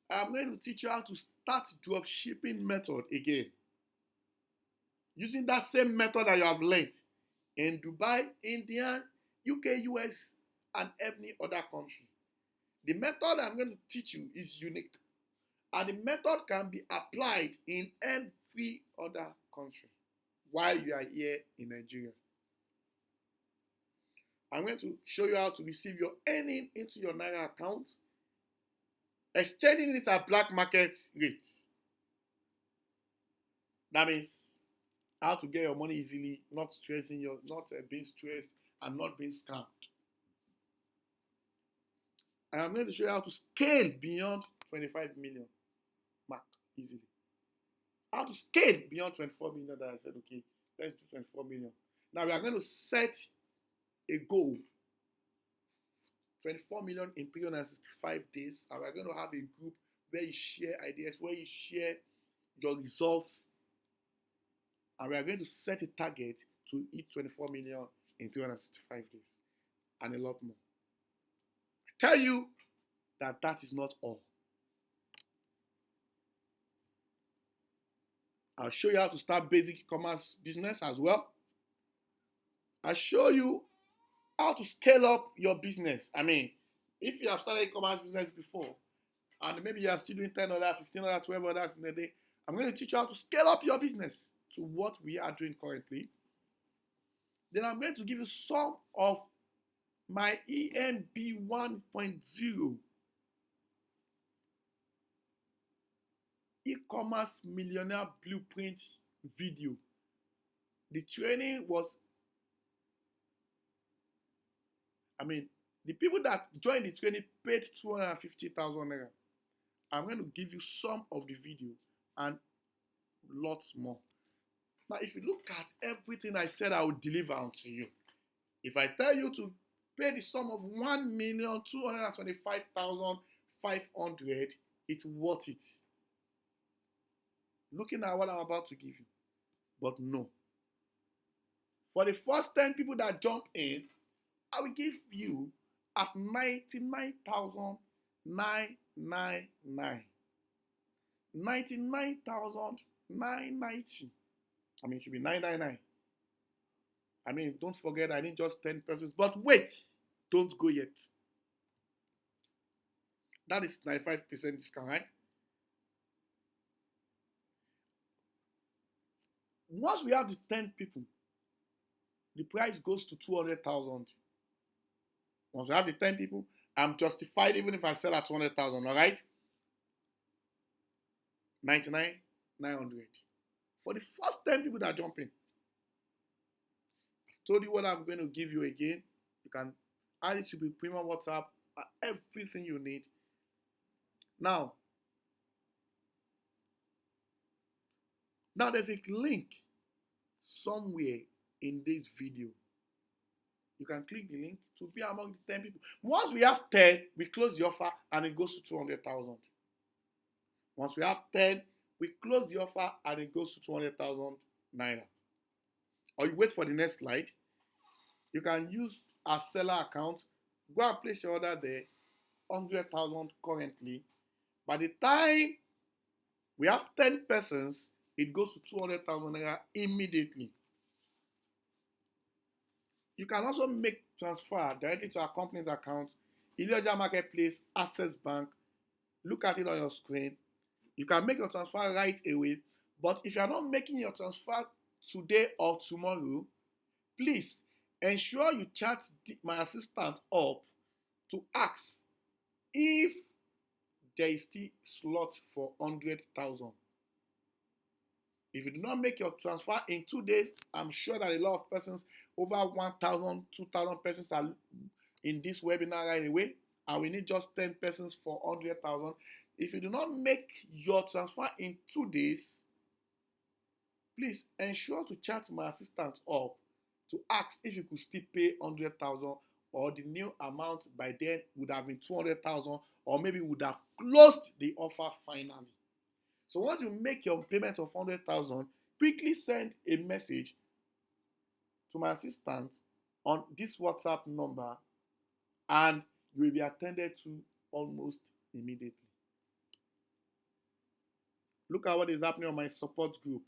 I'm going to teach you how to start dropshipping method again. Using that same method that you have learned in Dubai, India, UK, US, and every other country. The method I'm going to teach you is unique. And the method can be applied in every other country while you are here in Nigeria. I'm going to show you how to receive your earning into your Naira account, exchanging it at black market rates. That means how to get your money easily, not being stressed and not being scammed. And I'm going to show you how to scale beyond 25 million mark easily. How to scale beyond 24 million that I said, okay, let's do 24 million. Now we are going to set a goal, 24 million in 365 days. And we're going to have a group where you share ideas, where you share your results. And we are going to set a target to hit 24 million in 365 days and a lot more. I tell you that that is not all. I'll show you how to start basic e-commerce business as well. I'll show you how to scale up your business. I mean, if you have started e-commerce business before, and maybe you are still doing $10, $15, $12 in a day, I'm going to teach you how to scale up your business to what we are doing currently. Then I'm going to give you some of my EMB 1.0 e-commerce millionaire blueprint video. The training was, the people that joined the training paid 250,000 naira. I'm going to give you some of the video and lots more. Now, if you look at everything I said I would deliver unto you, if I tell you to pay the sum of 1,225,500, it's worth it. Looking at what I'm about to give you. But no. For the first 10 people that jump in, I will give you at 99,999. 99,990. It should be 999. Don't forget, I need just 10 persons. But wait, don't go yet. That is 95% discount, right? Once we have the 10 people, the price goes to 200,000. Once we have the 10 people, I'm justified even if I sell at 200,000, all right? 99,900. For the first 10 people that jump in. I've told you what I'm going to give you again. You can add it to the premium WhatsApp, everything you need. Now there's a link somewhere in this video. You can click the link to be among the 10 people. Once we have 10, we close the offer and it goes to 200,000. Once we have 10, we close the offer and it goes to 200,000 naira. Or you wait for the next slide. You can use our seller account. Go and place your order there. 100,000 currently. By the time we have 10 persons, it goes to 200,000 naira immediately. You can also make transfer directly to our company's account, Illegal Marketplace, Access Bank. Look at it on your screen. You can make your transfer right away. But if you are not making your transfer today or tomorrow, please ensure you chat my assistant up to ask if there is still slot for 100,000. If you do not make your transfer in 2 days, I'm sure that a lot of persons, over 1,000, 2,000 persons are in this webinar right away. and we need just 10 persons for 100,000. If you do not make your transfer in 2 days, please ensure to chat my assistant up to ask if you could still pay 100,000, or the new amount by then would have been 200,000, or maybe would have closed the offer finally. So once you make your payment of 100,000, quickly send a message to my assistant on this WhatsApp number, and you will be attended to almost immediately. Look at what is happening on my support group.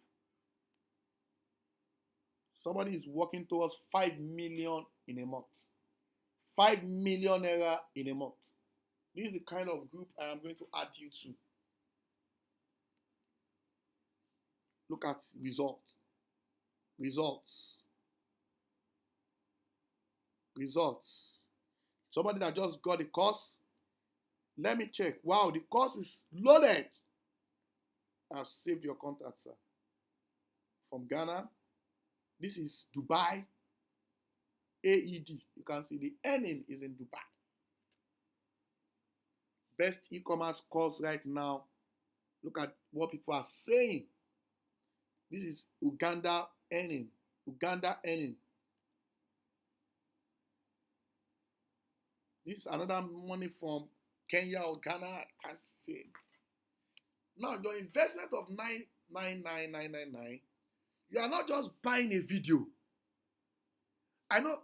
Somebody is working towards 5 million in a month. 5 million naira in a month. This is the kind of group I am going to add you to. Look at results. Somebody that just got the course. Let me check. Wow, the course is loaded. I've saved your contact, sir. From Ghana. This is Dubai. AED. You can see the earning is in Dubai. Best e-commerce course right now. Look at what people are saying. This is Uganda earning. This is another money from Kenya or Ghana. I can't say. Now, your investment of 99999, you are not just buying a video. I know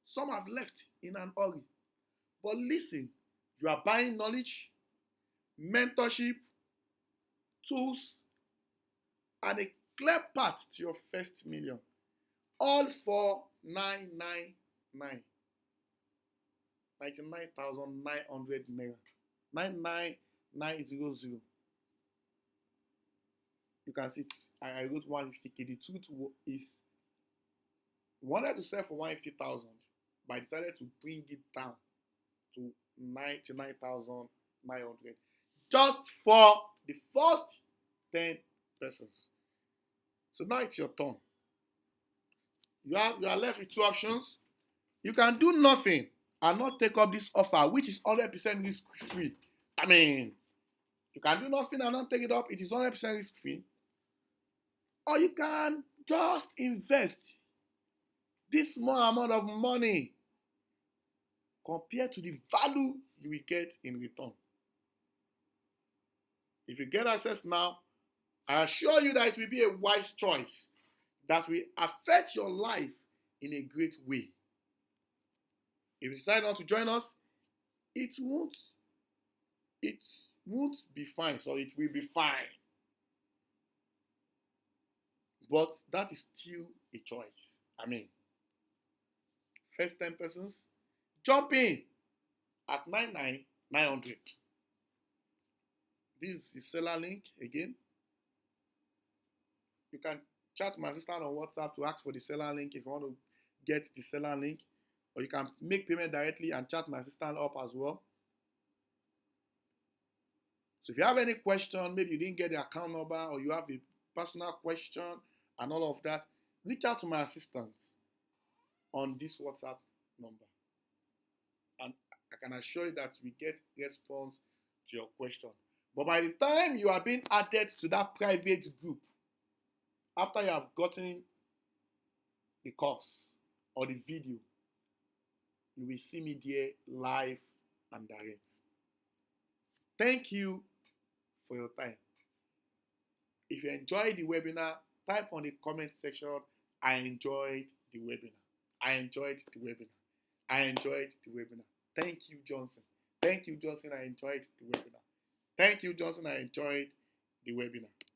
some have left in an hurry. But listen, you are buying knowledge, mentorship, tools, and a clear path to your first million. All for 999. 99,900 naira. 99900. You can see it. I wrote 150k. The truth is, wanted to sell for 150,000, but I decided to bring it down to 99,900 just for the first 10 persons. So now it's your turn. You are left with two options. You can do nothing and not take up this offer, which is 100% risk free. I mean, you can do nothing and not take it up. It is 100% risk free. Or you can just invest this small amount of money compared to the value you will get in return. If you get access now, I assure you that it will be a wise choice that will affect your life in a great way. If you decide not to join us, it won't be fine, so it will be fine. But that is still a choice. I mean, first 10 persons, jump in at 99,900. This is the seller link again. You can chat my assistant on WhatsApp to ask for the seller link if you want to get the seller link. Or you can make payment directly and chat my assistant up as well. So if you have any question, maybe you didn't get the account number, or you have a personal question and all of that, reach out to my assistant on this WhatsApp number. And I can assure you that we get response to your question. But by the time you are being added to that private group, after you have gotten the course or the video, you will see me there live and direct. Thank you for your time. If you enjoyed the webinar, type on the comment section, I enjoyed the webinar. I enjoyed the webinar. I enjoyed the webinar. Thank you, Johnson. Thank you, Johnson. I enjoyed the webinar. Thank you, Johnson. I enjoyed the webinar.